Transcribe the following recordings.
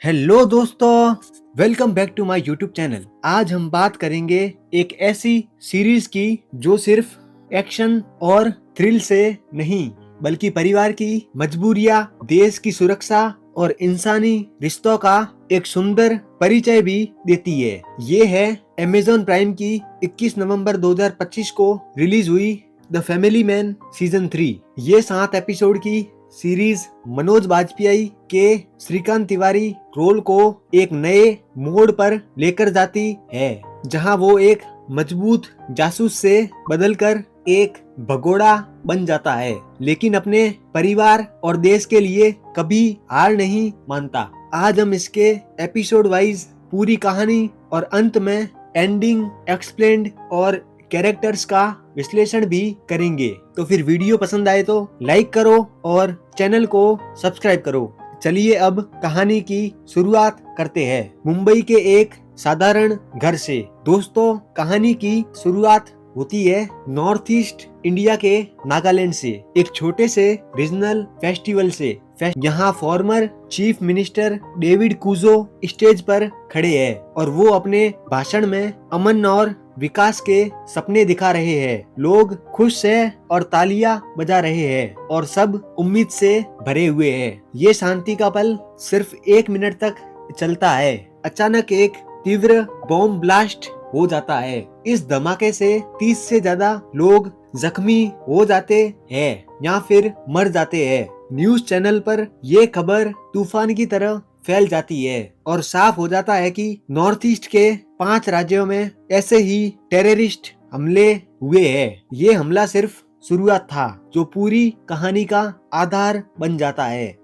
Hello दोस्तों, welcome back to my YouTube channel. आज हम बात करेंगे एक ऐसी सीरीज की जो सिर्फ एक्शन और थ्रिल से नहीं बल्कि परिवार की मजबूरियां, देश की सुरक्षा और इंसानी रिश्तों का एक सुंदर परिचय भी देती है। ये है अमेज़न प्राइम की 21 नवंबर 2025 को रिलीज हुई द फैमिली मैन सीजन 3। ये 7 एपिसोड की सीरीज मनोज बाजपेयी के श्रीकांत तिवारी रोल को एक नए मोड़ पर लेकर जाती है, जहां वो एक मजबूत जासूस से बदलकर एक भगोड़ा बन जाता है, लेकिन अपने परिवार और देश के लिए कभी हार नहीं मानता। आज हम इसके एपिसोड वाइज पूरी कहानी और अंत में एंडिंग एक्सप्लेन्ड और कैरेक्टर्स का विश्लेषण भी करेंगे। तो फिर वीडियो पसंद आए तो लाइक करो और चैनल को सब्सक्राइब करो। चलिए अब कहानी की शुरुआत करते हैं। मुंबई के एक साधारण घर से। दोस्तों, कहानी की शुरुआत होती है नॉर्थ ईस्ट इंडिया के नागालैंड से, एक छोटे से रीजनल फेस्टिवल से। यहाँ फॉर्मर चीफ मिनिस्टर डेविड कुजो स्टेज पर खड़े हैं और वो अपने भाषण में अमन और विकास के सपने दिखा रहे हैं। लोग खुश हैं और तालियां बजा रहे हैं और सब उम्मीद से भरे हुए हैं। ये शांति का पल सिर्फ 1 मिनट तक चलता है। अचानक एक तीव्र बॉम्ब ब्लास्ट हो जाता है। इस धमाके से 30 से ज्यादा लोग जख्मी हो जाते हैं या फिर मर जाते हैं। न्यूज चैनल पर ये खबर तूफान की तरह फैल जाती है और साफ हो जाता है कि नॉर्थ ईस्ट के 5 राज्यों में ऐसे ही टेररिस्ट हमले हुए हैं। ये हमला सिर्फ शुरुआत था जो पूरी कहानी का आधार बन जाता है।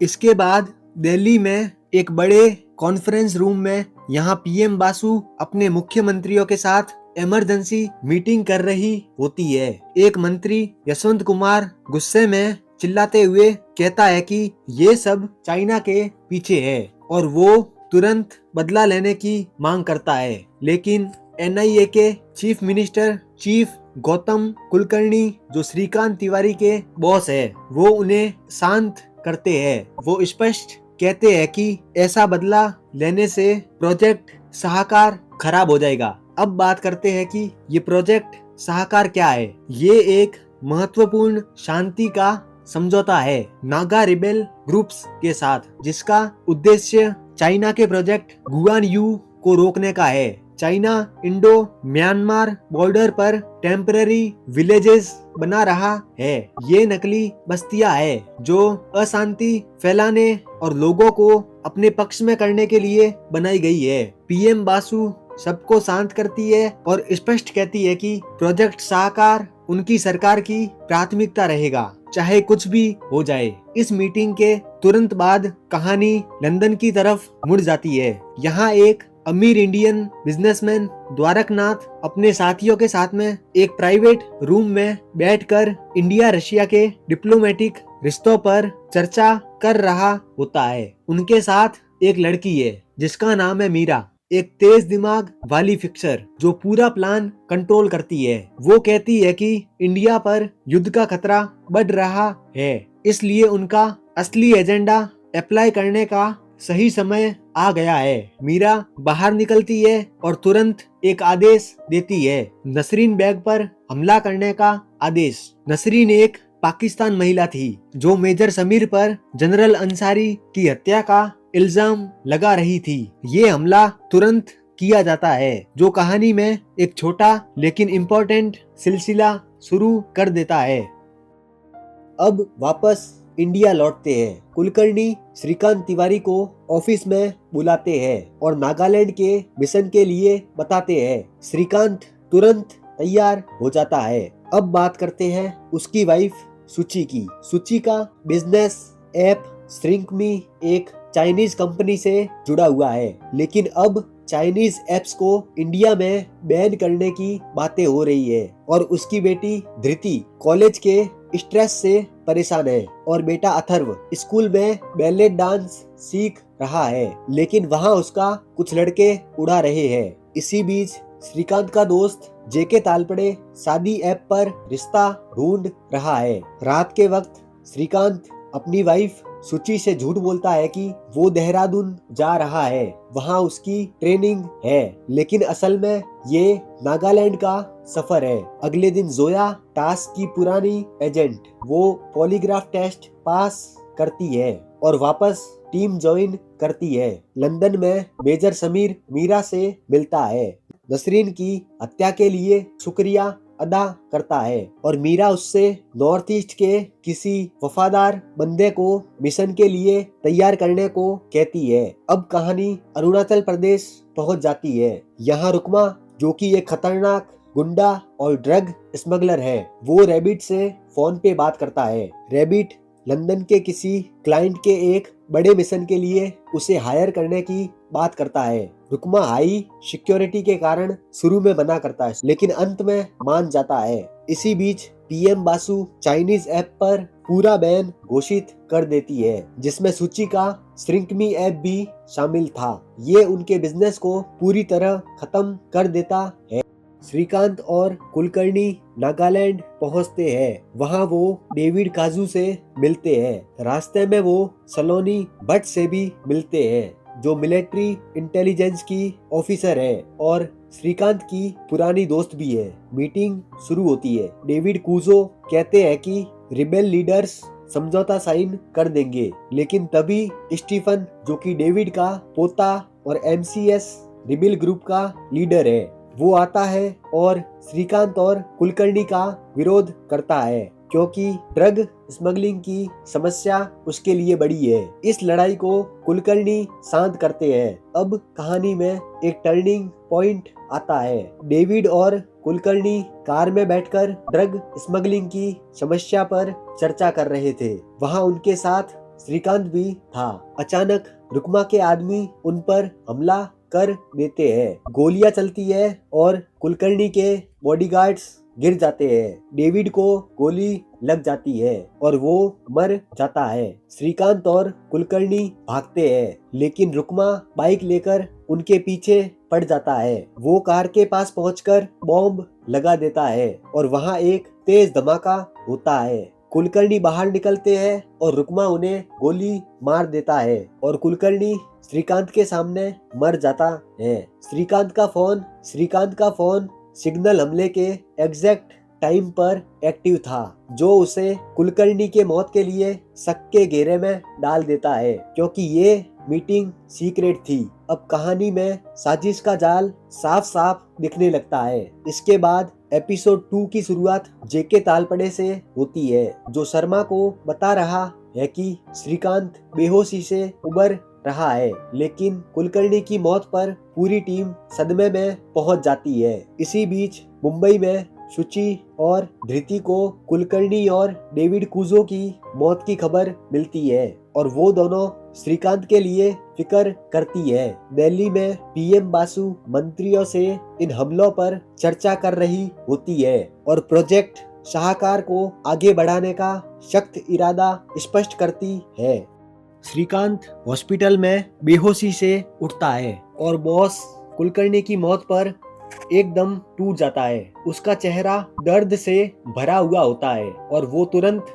इसके बाद दिल्ली में एक बड़े कॉन्फ्रेंस रूम में यहाँ पीएम बासु अपने मुख्यमंत्रियों के साथ इमरजेंसी मीटिंग कर रही होती है। एक मंत्री यशवंत कुमार गुस्से में चिल्लाते हुए कहता है कि ये सब चाइना के पीछे है और वो तुरंत बदला लेने की मांग करता है। लेकिन एनआईए के chief minister chief Gautam Kulkarni, जो श्रीकांत तिवारी के बॉस है, वो उन्हें शांत करते हैं। वो स्पष्ट कहते हैं कि ऐसा बदला लेने से प्रोजेक्ट साहकार खराब हो जाएगा। अब बात करते हैं कि ये प्रोजेक्ट साहकार क्या है। ये एक महत्वपूर्ण शांति का समझौता है नागा रिबेल ग्रुप्स के साथ, जिसका उद्देश्य चाइना के प्रोजेक्ट गुआनयू को रोकने का है। चाइना इंडो म्यांमार बॉर्डर पर टेम्पररी विलेजेस बना रहा है। ये नकली बस्तियां है जो अशांति फैलाने और लोगों को अपने पक्ष में करने के लिए बनाई गई है। पीएम बासु सबको शांत करती है और स्पष्ट कहती है कि प्रोजेक्ट साकार उनकी सरकार की प्राथमिकता रहेगा, चाहे कुछ भी हो जाए। इस मीटिंग के तुरंत बाद कहानी लंदन की तरफ मुड़ जाती है। यहाँ एक अमीर इंडियन बिजनेसमैन द्वारकनाथ अपने साथियों के साथ में एक प्राइवेट रूम में बैठकर इंडिया रशिया के डिप्लोमेटिक रिश्तों पर चर्चा कर रहा होता है। उनके साथ एक लड़की है जिसका नाम है मीरा, एक तेज दिमाग वाली फिक्सर जो पूरा प्लान कंट्रोल करती है। वो कहती है कि इंडिया पर युद्ध का खतरा बढ़ रहा है, इसलिए उनका असली एजेंडा अप्लाई करने का सही समय आ गया है। मीरा बाहर निकलती है और तुरंत एक आदेश देती है, नसरीन बेग पर हमला करने का आदेश। नसरीन एक पाकिस्तान महिला थी जो मेजर समीर पर जनरल अंसारी की हत्या का इल्जाम लगा रही थी। ये हमला तुरंत किया जाता है, जो कहानी में एक छोटा लेकिन इम्पोर्टेंट सिलसिला शुरू कर देता है। अब वापस इंडिया लौटते हैं। कुलकर्णी श्रीकांत तिवारी को ऑफिस में बुलाते हैं और नागालैंड के मिशन के लिए बताते हैं। श्रीकांत तुरंत तैयार हो जाता है। अब बात करते हैं उसकी वाइफ सुची की। सुची का बिजनेस ऐप श्रिंकमी एक चाइनीज कंपनी से जुड़ा हुआ है, लेकिन अब चाइनीज एप्स को इंडिया में बैन करने की बातें हो रही है और उसकी बेटी धृति कॉलेज के स्ट्रेस से परेशान है और बेटा अथर्व स्कूल में बैले डांस सीख रहा है, लेकिन वहाँ उसका कुछ लड़के उड़ा रहे हैं। इसी बीच श्रीकांत का दोस्त जेके तालपड़े शादी ऐप पर रिश्ता ढूंढ रहा है। रात के वक्त श्रीकांत अपनी वाइफ सुचि से झूठ बोलता है कि वो देहरादून जा रहा है, वहाँ उसकी ट्रेनिंग है, लेकिन असल में ये नागालैंड का सफर है। अगले दिन जोया टास्क की पुरानी एजेंट, वो पॉलीग्राफ टेस्ट पास करती है और वापस टीम ज्वाइन करती है। लंदन में मेजर समीर मीरा से मिलता है, नसरीन की हत्या के लिए शुक्रिया अदा करता है और मीरा उससे नॉर्थ ईस्ट के किसी वफादार बंदे को मिशन के लिए तैयार करने को कहती है। अब कहानी अरुणाचल प्रदेश पहुंच जाती है। यहाँ रुकमा, जो कि एक खतरनाक गुंडा और ड्रग स्मगलर है, वो रैबिट से फोन पे बात करता है। रैबिट लंदन के किसी क्लाइंट के एक बड़े मिशन के लिए उसे हायर करने की बात करता है। रुकमा हाई सिक्योरिटी के कारण शुरू में मना करता है, लेकिन अंत में मान जाता है। इसी बीच पीएम बासु चाइनीज ऐप पर पूरा बैन घोषित कर देती है, जिसमें सूची का श्रिंकमी ऐप भी शामिल था। ये उनके बिजनेस को पूरी तरह खत्म कर देता है। श्रीकांत और कुलकर्णी नागालैंड पहुंचते हैं। वहां वो डेविड काजू से मिलते हैं। रास्ते में वो सलोनी भट्ट से भी मिलते हैं, जो मिलिट्री इंटेलिजेंस की ऑफिसर है और श्रीकांत की पुरानी दोस्त भी है। मीटिंग शुरू होती है। डेविड कूजो कहते हैं कि रिबेल लीडर्स समझौता साइन कर देंगे, लेकिन तभी स्टीफन, जो कि डेविड का पोता और एमसीएस रिबेल ग्रुप का लीडर है, वो आता है और श्रीकांत और कुलकर्णी का विरोध करता है, क्योंकि ड्रग स्मगलिंग की समस्या उसके लिए बड़ी है। इस लड़ाई को कुलकर्णी शांत करते हैं। अब कहानी में एक टर्निंग पॉइंट आता है। डेविड और कुलकर्णी कार में बैठकर ड्रग स्मगलिंग की समस्या पर चर्चा कर रहे थे। वहाँ उनके साथ श्रीकांत भी था। अचानक रुकमा के आदमी उन पर हमला कर देते हैं। गोलियां चलती है और कुलकर्णी के बॉडीगार्ड्स गिर जाते हैं। डेविड को गोली लग जाती है और वो मर जाता है। श्रीकांत और कुलकर्णी भागते हैं, लेकिन रुकमा बाइक लेकर उनके पीछे पड़ जाता है। वो कार के पास पहुंचकर बॉम्ब लगा देता है और वहाँ एक तेज धमाका होता है। कुलकर्णी बाहर निकलते हैं और रुकमा उन्हें गोली मार देता है और कुलकर्णी श्रीकांत के सामने मर जाता है। श्रीकांत का फोन सिग्नल हमले के एग्जैक्ट टाइम पर एक्टिव था, जो उसे कुलकर्णी के मौत के लिए शक के घेरे में डाल देता है, क्योंकि ये मीटिंग सीक्रेट थी। अब कहानी में साजिश का जाल साफ साफ दिखने लगता है। इसके बाद एपिसोड 2 की शुरुआत जेके तालपड़े से होती है, जो शर्मा को बता रहा है कि श्रीकांत बेहोशी से उबर रहा है, लेकिन कुलकर्णी की मौत पर पूरी टीम सदमे में पहुंच जाती है। इसी बीच मुंबई में शुचि और धृति को कुलकर्णी और डेविड कूजो की मौत की खबर मिलती है और वो दोनों श्रीकांत के लिए फिक्र करती है। दिल्ली में पीएम बासु मंत्रियों से इन हमलों पर चर्चा कर रही होती है और प्रोजेक्ट शाहकार को आगे बढ़ाने का सख्त इरादा स्पष्ट करती है। श्रीकांत हॉस्पिटल में बेहोशी से उठता है और बॉस कुलकर्णी की मौत पर एकदम टूट जाता है। उसका चेहरा दर्द से भरा हुआ होता है और वो तुरंत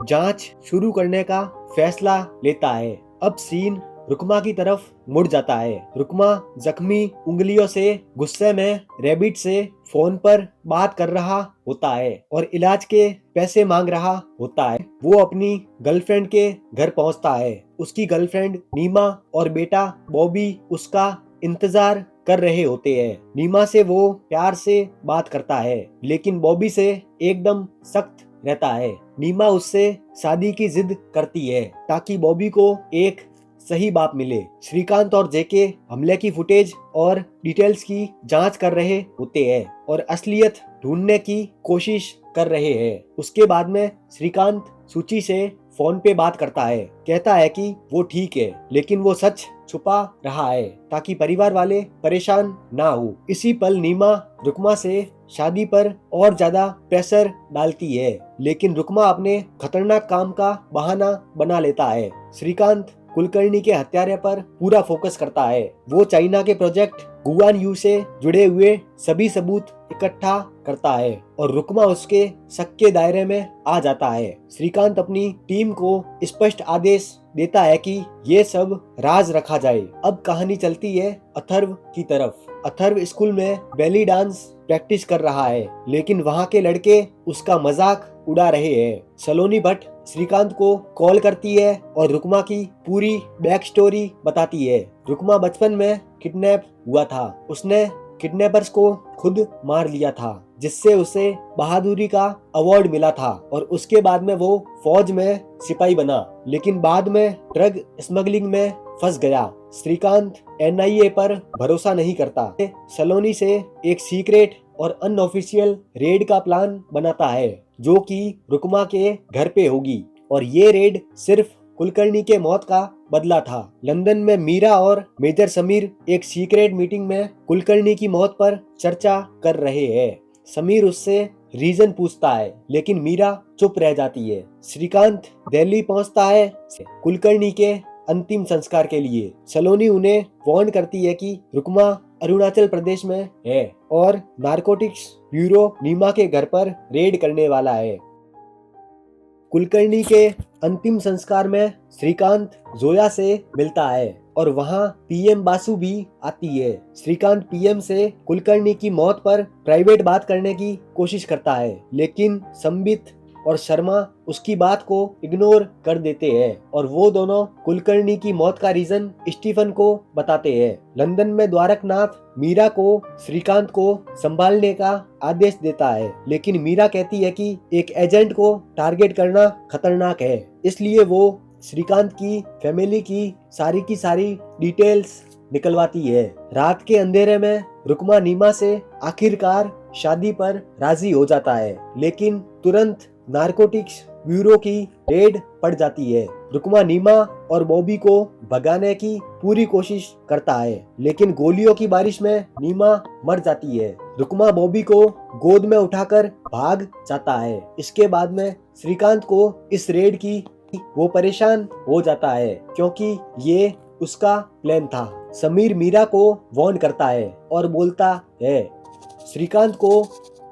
जांच शुरू करने का फैसला लेता है। अब सीन रुकमा की तरफ मुड़ जाता है। रुकमा जख्मी उंगलियों से गुस्से में रैबिट से फोन पर बात कर रहा होता है और इलाज के पैसे मांग रहा होता है। वो अपनी गर्लफ्रेंड के घर पहुंचता है। उसकी गर्लफ्रेंड नीमा और बेटा बॉबी उसका इंतजार कर रहे होते हैं। नीमा से वो प्यार से बात करता है, लेकिन बॉबी से एकदम सख्त रहता है। नीमा उससे शादी की जिद करती है ताकि बॉबी को एक सही बाप मिले। श्रीकांत और जेके हमले की फुटेज और डिटेल्स की जांच कर रहे होते हैं और असलियत ढूंढने की कोशिश कर रहे हैं। उसके बाद में श्रीकांत सूची से फोन पे बात करता है, कहता है कि वो ठीक है, लेकिन वो सच छुपा रहा है ताकि परिवार वाले परेशान ना हो। इसी पल नीमा रुकमा से शादी पर और ज्यादा प्रेशर डालती है, लेकिन रुकमा अपने खतरनाक काम का बहाना बना लेता है। श्रीकांत कुलकर्णी के हत्यारे पर पूरा फोकस करता है। वो चाइना के प्रोजेक्ट गुआन यू से जुड़े हुए सभी सबूत इकट्ठा करता है और रुकमा उसके शक के दायरे में आ जाता है। श्रीकांत अपनी टीम को स्पष्ट आदेश देता है कि ये सब राज रखा जाए। अब कहानी चलती है अथर्व की तरफ। अथर्व स्कूल में बेली डांस प्रैक्टिस कर रहा है, लेकिन वहाँ के लड़के उसका मजाक उड़ा रहे हैं। सलोनी भट्ट श्रीकांत को कॉल करती है और रुकमा की पूरी बैक स्टोरी बताती है। रुकमा बचपन में किडनैप हुआ था। उसने किडनैपर्स को खुद मार लिया था, जिससे उसे बहादुरी का अवार्ड मिला था और उसके बाद में वो फौज में सिपाही बना, लेकिन बाद में ड्रग स्मगलिंग में फंस गया। श्रीकांत NIA पर भरोसा नहीं करता। सलोनी से एक सीक्रेट और अनऑफिशियल रेड का प्लान बनाता है, जो कि रुकमा के घर पे होगी, और ये रेड सिर्फ कुलकर्णी के मौत का बदला था। लंदन में मीरा और मेजर समीर एक सीक्रेट मीटिंग में कुलकर्णी की मौत पर चर्चा कर रहे हैं। समीर उससे रीजन पूछता है, लेकिन मीरा चुप रह जाती है। श्रीकांत दिल्ली पहुंचता है कुलकर्णी के अंतिम संस्कार के लिए। सलोनी उन्हें वार्न करती है कि रुकमा अरुणाचल प्रदेश में है और नारकोटिक्स ब्यूरो नीमा के घर पर रेड करने वाला है। कुलकर्णी के अंतिम संस्कार में श्रीकांत जोया से मिलता है और वहाँ PM बासु भी आती है। श्रीकांत PM से कुलकर्णी की मौत पर प्राइवेट बात करने की कोशिश करता है, लेकिन संबित और शर्मा उसकी बात को इग्नोर कर देते हैं और वो दोनों कुलकर्णी की मौत का रीजन स्टीफन को बताते हैं। लंदन में द्वारकनाथ मीरा को श्रीकांत को संभालने का आदेश देता है, लेकिन मीरा कहती है कि एक एजेंट को टारगेट करना खतरनाक है, इसलिए वो श्रीकांत की फैमिली की सारी डिटेल्स निकलवाती है। रात के अंधेरे में रुकमा नीमा से आखिरकार शादी पर राजी हो जाता है, लेकिन तुरंत नारकोटिक्स ब्यूरो की रेड पड़ जाती है। रुकमा नीमा और बॉबी को भगाने की पूरी कोशिश करता है, लेकिन गोलियों की बारिश में नीमा मर जाती है। रुकमा बॉबी को गोद में उठाकर भाग जाता है। इसके बाद में श्रीकांत को इस रेड की वो परेशान हो जाता है, क्योंकि ये उसका प्लान था। समीर मीरा को वार्न करता है और बोलता है श्रीकांत को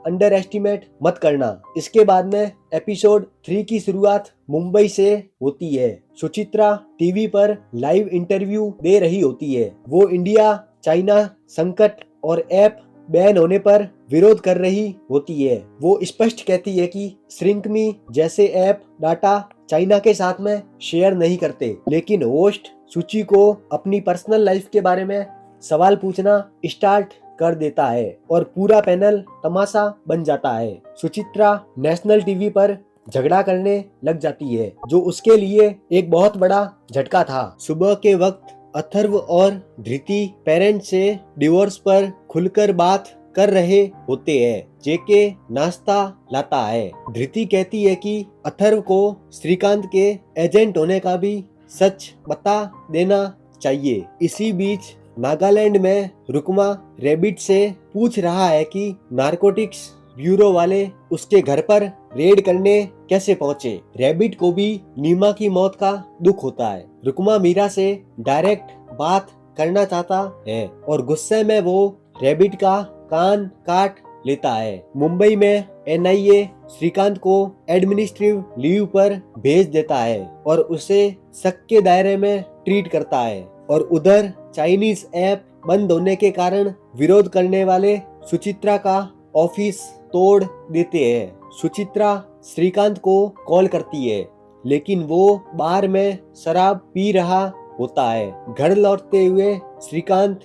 अंडर एस्टिमेट मत करना। इसके बाद में एपिसोड 3 की शुरुआत मुंबई से होती है। सुचित्रा टीवी पर लाइव इंटरव्यू दे रही होती है। वो इंडिया चाइना संकट और ऐप बैन होने पर विरोध कर रही होती है। वो स्पष्ट कहती है कि श्रिंकमी जैसे ऐप डाटा चाइना के साथ में शेयर नहीं करते, लेकिन होस्ट सुची को अपनी पर्सनल लाइफ के बारे में सवाल पूछना स्टार्ट कर देता है और पूरा पैनल तमाशा बन जाता है। सुचित्रा नेशनल टीवी पर झगड़ा करने लग जाती है, जो उसके लिए एक बहुत बड़ा झटका था। सुबह के वक्त अथर्व और धृति पेरेंट्स से डिवोर्स पर खुलकर बात कर रहे होते हैं। जेके नाश्ता लाता है। धृति कहती है कि अथर्व को श्रीकांत के एजेंट होने का भी सच बता देना चाहिए। इसी बीच नागालैंड में रुकमा रैबिट से पूछ रहा है कि नारकोटिक्स ब्यूरो वाले उसके घर पर रेड करने कैसे पहुंचे। रैबिट को भी नीमा की मौत का दुख होता है। रुकमा मीरा से डायरेक्ट बात करना चाहता है और गुस्से में वो रैबिट का कान काट लेता है। मुंबई में NIA श्रीकांत को एडमिनिस्ट्रेटिव लीव पर भेज देता है और उसे शक के दायरे में ट्रीट करता है। और उधर चाइनीज ऐप बंद होने के कारण विरोध करने वाले सुचित्रा का ऑफिस तोड़ देते हैं। सुचित्रा श्रीकांत को कॉल करती है, लेकिन वो बार में शराब पी रहा होता है। घर लौटते हुए श्रीकांत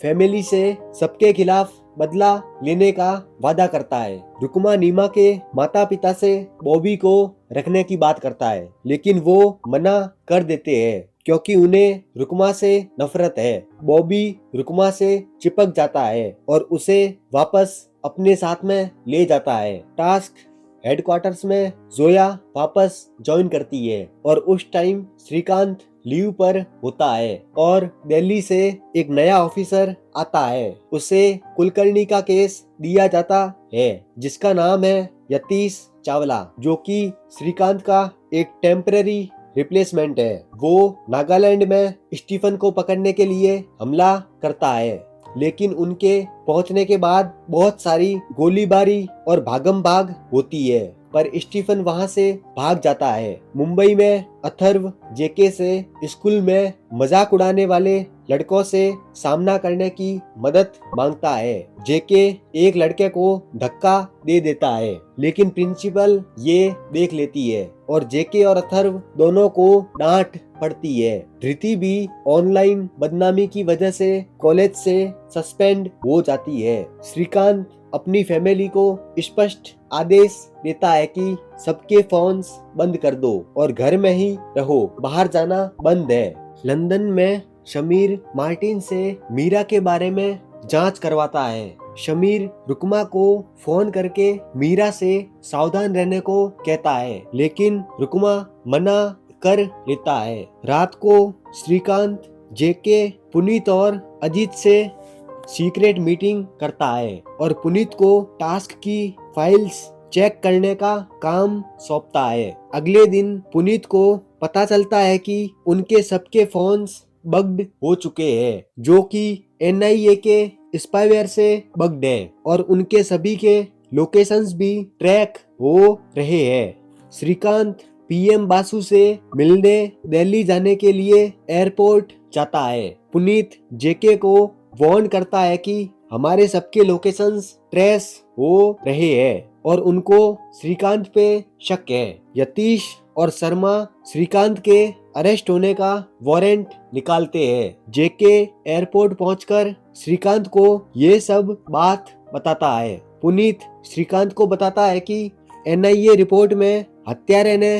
फैमिली से सबके खिलाफ बदला लेने का वादा करता है। रुकमा नीमा के माता पिता से बॉबी को रखने की बात करता है, लेकिन वो मना कर देते हैं क्योंकि उन्हें रुकमा से नफरत है। बॉबी रुकमा से चिपक जाता है और उसे वापस अपने साथ में ले जाता है। टास्क हेडक्वार्टर्स में जोया वापस ज्वाइन करती है और उस टाइम श्रीकांत लीव पर होता है और दिल्ली से एक नया ऑफिसर आता है। उसे कुलकर्णी का केस दिया जाता है, जिसका नाम है यतीश चावला, जो कि श्रीकांत का एक टेम्पररी रिप्लेसमेंट है। वो नागालैंड में स्टीफन को पकड़ने के लिए हमला करता है। लेकिन उनके पहुंचने के बाद बहुत सारी गोलीबारी और भागम भाग होती है, पर स्टीफन वहां से भाग जाता है। मुंबई में अथर्व जेके से स्कूल में मजाक उड़ाने वाले लड़कों से सामना करने की मदद मांगता है। जेके एक लड़के को धक्का दे देता है, लेकिन प्रिंसिपल ये देख लेती है और जेके और अथर्व दोनों को डांट पड़ती है। धृति भी ऑनलाइन बदनामी की वजह से कॉलेज से सस्पेंड हो जाती है। श्रीकांत अपनी फैमिली को स्पष्ट आदेश देता है कि सबके फोन्स बंद कर दो और घर में ही रहो, बाहर जाना बंद है। लंदन में शमीर मार्टिन से मीरा के बारे में जांच करवाता है। शमीर रुकमा को फोन करके मीरा से सावधान रहने को कहता है, लेकिन रुकमा मना कर लेता है। रात को श्रीकांत जेके, पुनीत और अजीत से सीक्रेट मीटिंग करता है और पुनीत को टास्क की फाइल्स चेक करने का काम सौंपता है। अगले दिन पुनीत को पता चलता है कि उनके सबके फोन्स बग्ड हो चुके हैं, जो कि एनआईए के स्पाईवेयर से बग्ड है और उनके सभी के लोकेशंस भी ट्रैक हो रहे हैं। श्रीकांत पीएम बासु से मिलने दिल्ली जाने के लिए एयरपोर्ट जाता है। पुनीत जेके को वार्न करता है कि हमारे सबके लोकेशंस ट्रेस हो रहे हैं और उनको श्रीकांत पे शक है। यतीश और शर्मा श्रीकांत के अरेस्ट होने का वारंट निकालते हैं। जेके एयरपोर्ट पहुंचकर श्रीकांत को ये सब बात बताता है। पुनीत श्रीकांत को बताता है कि एनआईए रिपोर्ट में हत्यारे ने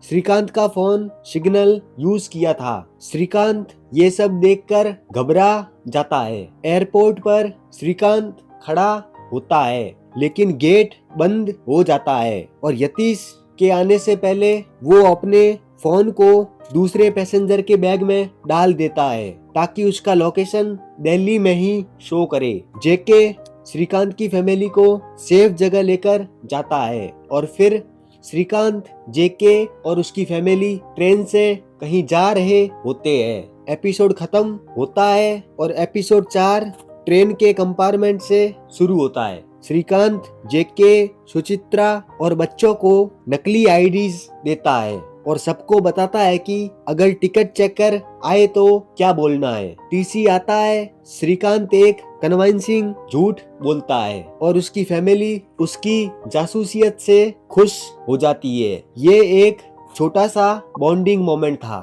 श्रीकांत का फोन सिग्नल यूज किया था। श्रीकांत ये सब देखकर घबरा जाता है। एयरपोर्ट पर श्रीकांत खड़ा होता है, लेकिन गेट बंद हो जाता है और यतीश के आने से पहले वो अपने फोन को दूसरे पैसेंजर के बैग में डाल देता है ताकि उसका लोकेशन दिल्ली में ही शो करे। जेके श्रीकांत की फैमिली को सेफ जगह लेकर जाता है और फिर श्रीकांत, जेके और उसकी फैमिली ट्रेन से कहीं जा रहे होते हैं। एपिसोड खत्म होता है और एपिसोड 4 ट्रेन के कंपार्टमेंट से शुरू होता है। श्रीकांत जेके, सुचित्रा और बच्चों को नकली आईडीज देता है और सबको बताता है कि अगर टिकट चेकर आए तो क्या बोलना है। टीसी आता है। श्रीकांत एक कन्विंसिंग झूठ बोलता है और उसकी फैमिली उसकी जासूसियत से खुश हो जाती है। ये एक छोटा सा बॉन्डिंग मोमेंट था।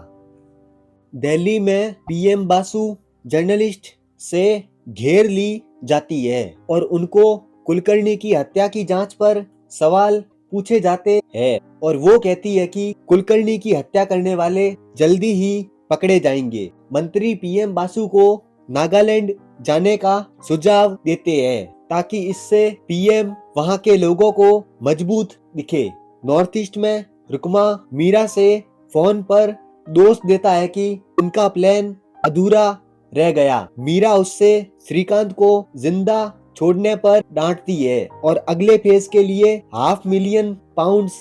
दिल्ली में पीएम बासु जर्नलिस्ट से घेर ली जाती है और उनको कुलकर्णी की हत्या की जांच पर सवाल पूछे जाते हैं और वो कहती है कि कुलकर्णी की हत्या करने वाले जल्दी ही पकड़े जाएंगे। मंत्री पीएम बासु को नागालैंड जाने का सुझाव देते हैं ताकि इससे पीएम वहां के लोगों को मजबूत दिखे। नॉर्थ ईस्ट में रुकमा मीरा से फोन पर दोष देता है कि उनका प्लान अधूरा रह गया। मीरा उससे श्रीकांत को जिंदा छोड़ने पर डांटती है और अगले फेज के लिए £500,000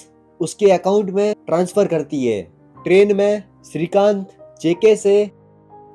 उसके अकाउंट में ट्रांसफर करती है। ट्रेन में श्रीकांत जेके से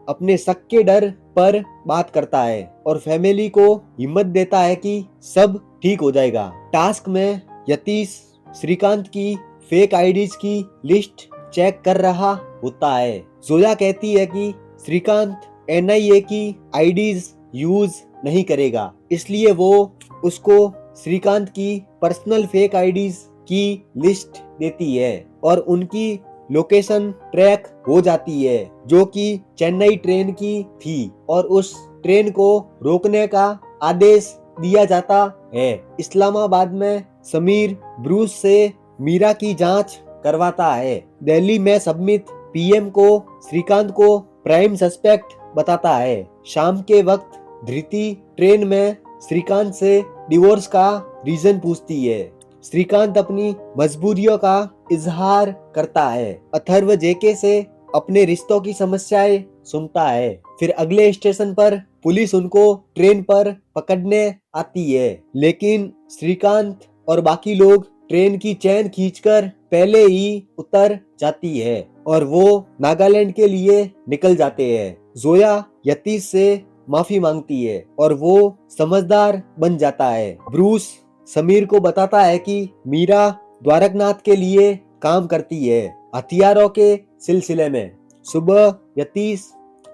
अपने शक के डर पर बात करता है और फैमिली को हिम्मत देता है कि सब ठीक हो जाएगा। टास्क में यतीश श्रीकांत की फेक आईडीज की लिस्ट चेक कर रहा होता है। जोया कहती है कि श्रीकांत एनआईए की आईडीज यूज नहीं करेगा, इसलिए वो उसको श्रीकांत की पर्सनल फेक आईडीज की लिस्ट देती है और उनकी लोकेशन ट्रैक हो जाती है जो कि चेन्नई ट्रेन की थी और उस ट्रेन को रोकने का आदेश दिया जाता है। इस्लामाबाद में समीर ब्रूस से मीरा की जांच करवाता है। दिल्ली में सबमित पीएम को श्रीकांत को प्राइम सस्पेक्ट बताता है। शाम के वक्त धृति ट्रेन में श्रीकांत से डिवोर्स का रीजन पूछती है। श्रीकांत अपनी मजबूरियों का इजहार करता है। अथर्व जेके से अपने रिश्तों की समस्याएं सुनता है। फिर अगले स्टेशन पर पुलिस उनको ट्रेन पर पकड़ने आती है, लेकिन श्रीकांत और बाकी लोग ट्रेन की चैन खींचकर पहले ही उतर जाती है और वो नागालैंड के लिए निकल जाते हैं। जोया यतीश से माफी मांगती है और वो समझदार बन जाता है। ब्रूस समीर को बताता है कि मीरा द्वारकनाथ के लिए काम करती है हथियारों के सिलसिले में। सुबह यतीश,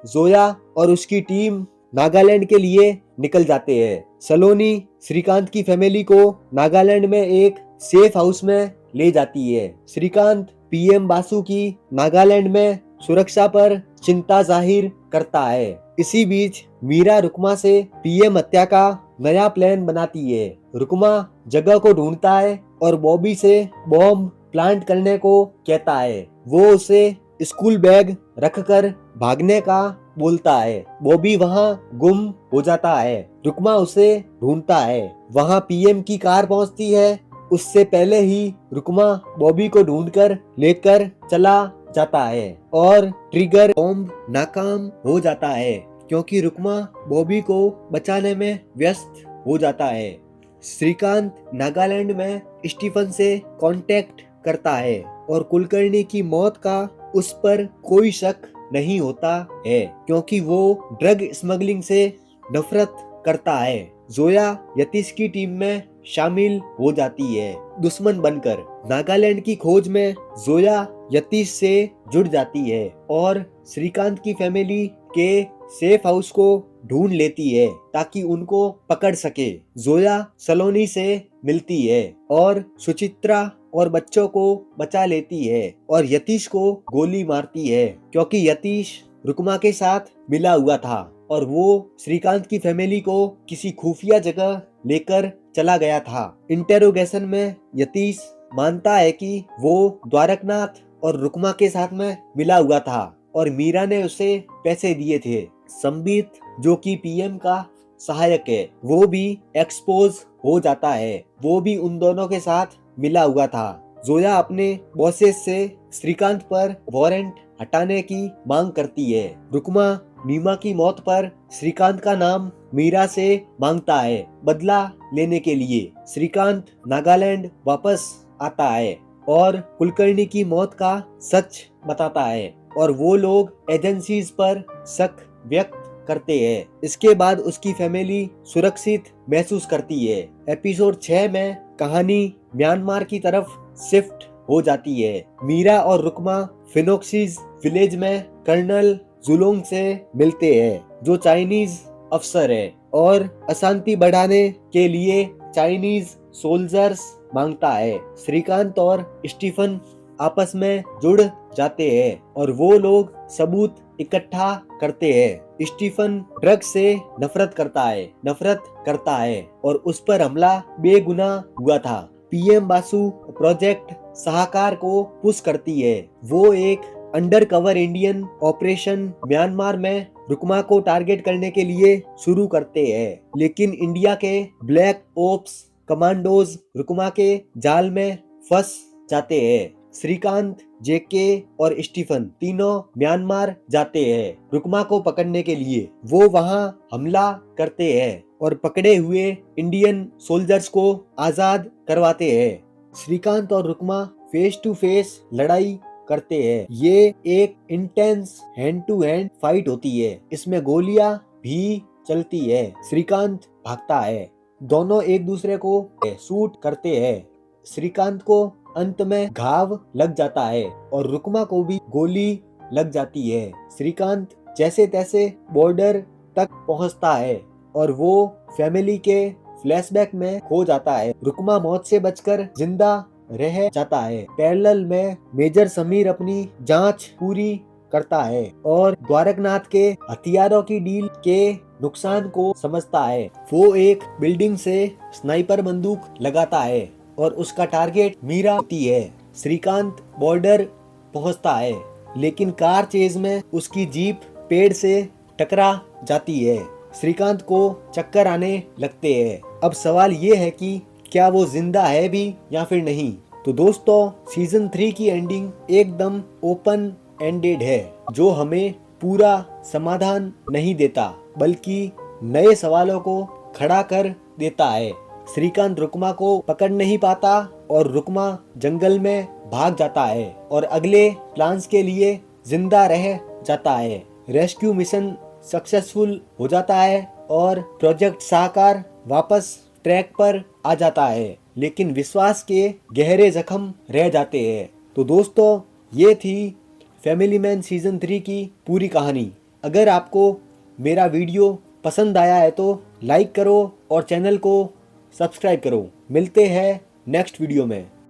जोया और उसकी टीम नागालैंड के लिए निकल जाते हैं। सलोनी श्रीकांत की फैमिली को नागालैंड में एक सेफ हाउस में ले जाती है। श्रीकांत पीएम बासु की नागालैंड में सुरक्षा पर चिंता जाहिर करता है। इसी बीच मीरा रुकमा से पीएम हत्या का नया प्लान बनाती है। रुकमा जगह को ढूंढता है और बॉबी से बॉम्ब प्लांट करने को कहता है। वो उसे स्कूल बैग रखकर भागने का बोलता है। बॉबी वहाँ गुम हो जाता है। रुकमा उसे ढूंढता है। वहाँ पीएम की कार पहुँचती है। उससे पहले ही रुकमा बॉबी को ढूंढकर लेकर चला जाता है और ट्रिगर बॉम्ब नाकाम हो जाता है क्योंकि रुकमा बॉबी को बचाने में व्यस्त हो जाता है। श्रीकांत नागालैंड में स्टीफन से कांटेक्ट करता है और कुलकर्णी की मौत का उस पर कोई शक नहीं होता है क्योंकि वो ड्रग स्मगलिंग से नफरत करता है। जोया यतीश की टीम में शामिल हो जाती है दुश्मन बनकर। नागालैंड की खोज में जोया यतीश से जुड़ जाती है और श्रीकांत की फैमिली के सेफ हाउस को ढूंढ लेती है ताकि उनको पकड़ सके। जोया सलोनी से मिलती है और सुचित्रा और बच्चों को बचा लेती है और यतीश को गोली मारती है क्योंकि यतीश रुकमा के साथ मिला हुआ था और वो श्रीकांत की फैमिली को किसी खुफिया जगह लेकर चला गया था। इंटेरोगेशन में यतीश मानता है कि वो द्वारकनाथ और रुकमा के साथ में मिला हुआ था और मीरा ने उसे पैसे दिए थे। संबित जो कि पीएम का सहायक है वो भी एक्सपोज हो जाता है। वो भी उन दोनों के साथ मिला हुआ था। जोया अपने बॉसेस से श्रीकांत पर वारंट हटाने की मांग करती है। रुकमा नीमा की मौत पर श्रीकांत का नाम मीरा से मांगता है बदला लेने के लिए। श्रीकांत नागालैंड वापस आता है और कुलकर्णी की मौत का सच बताता है और वो लोग एजेंसीज पर शक व्यक्त करते हैं। इसके बाद उसकी फैमिली सुरक्षित महसूस करती है। एपिसोड 6 में कहानी म्यांमार की तरफ शिफ्ट हो जाती है। मीरा और रुकमा फिनोक्सीज विलेज में कर्नल जुलोंग से मिलते हैं जो चाइनीज अफसर है और अशांति बढ़ाने के लिए चाइनीज सोल्जर्स मांगता है। श्रीकांत और स्टीफन आपस में जुड़ जाते हैं और वो लोग सबूत इकट्ठा करते हैं। स्टीफन ड्रग से नफरत करता है और उस पर हमला बेगुनाह हुआ था। पीएम बासु प्रोजेक्ट सहाकार को पुश करती है। वो एक अंडरकवर इंडियन ऑपरेशन म्यांमार में रुकमा को टारगेट करने के लिए शुरू करते हैं लेकिन इंडिया के ब्लैक ओप्स कमांडोज रुकमा के जाल में फंस जाते हैं। श्रीकांत, जेके और स्टीफन तीनों म्यांमार जाते हैं रुकमा को पकड़ने के लिए। वो वहां हमला करते हैं और पकड़े हुए इंडियन सोल्जर्स को आजाद करवाते हैं। श्रीकांत और रुकमा फेस टू फेस लड़ाई करते हैं। ये एक intense hand to hand fight होती है। इसमें गोलियां भी चलती है। श्रीकांत भागता है। दोनों एक दूसरे को शूट करते हैं। श्रीकांत को अंत में घाव लग जाता है और रुकमा को भी गोली लग जाती है। श्रीकांत जैसे तैसे बॉर्डर तक पहुंचता है और वो फैमिली के फ्लैशबैक में खो जाता है। रुकमा मौत से बचकर जिंदा रह जाता है। पैरेलल में मेजर समीर अपनी जांच पूरी करता है और द्वारकनाथ के हथियारों की डील के नुकसान को समझता है। वो एक बिल्डिंग से स्नाइपर बंदूक लगाता है और उसका टारगेट मीरा होती है। श्रीकांत बॉर्डर पहुंचता है लेकिन कार चेज में उसकी जीप पेड़ से टकरा जाती है। श्रीकांत को चक्कर आने लगते हैं। अब सवाल ये है कि क्या वो जिंदा है भी या फिर नहीं। तो दोस्तों सीजन 3 की एंडिंग एकदम ओपन एंडेड है जो हमें पूरा समाधान नहीं देता बल्कि नए सवालों को खड़ा कर देता है। श्रीकांत रुकमा को पकड़ नहीं पाता और रुकमा जंगल में भाग जाता है और अगले प्लान्स के लिए जिंदा रह जाता है। रेस्क्यू मिशन सक्सेसफुल हो जाता है और प्रोजेक्ट साकार वापस ट्रैक पर आ जाता है, लेकिन विश्वास के गहरे जख्म रह जाते हैं। तो दोस्तों, ये थी फैमिली मैन सीजन 3 की पूरी कहानी। अगर आपको मेरा वीडियो पसंद आया है तो लाइक करो और चैनल को सब्सक्राइब करो। मिलते हैं नेक्स्ट वीडियो में।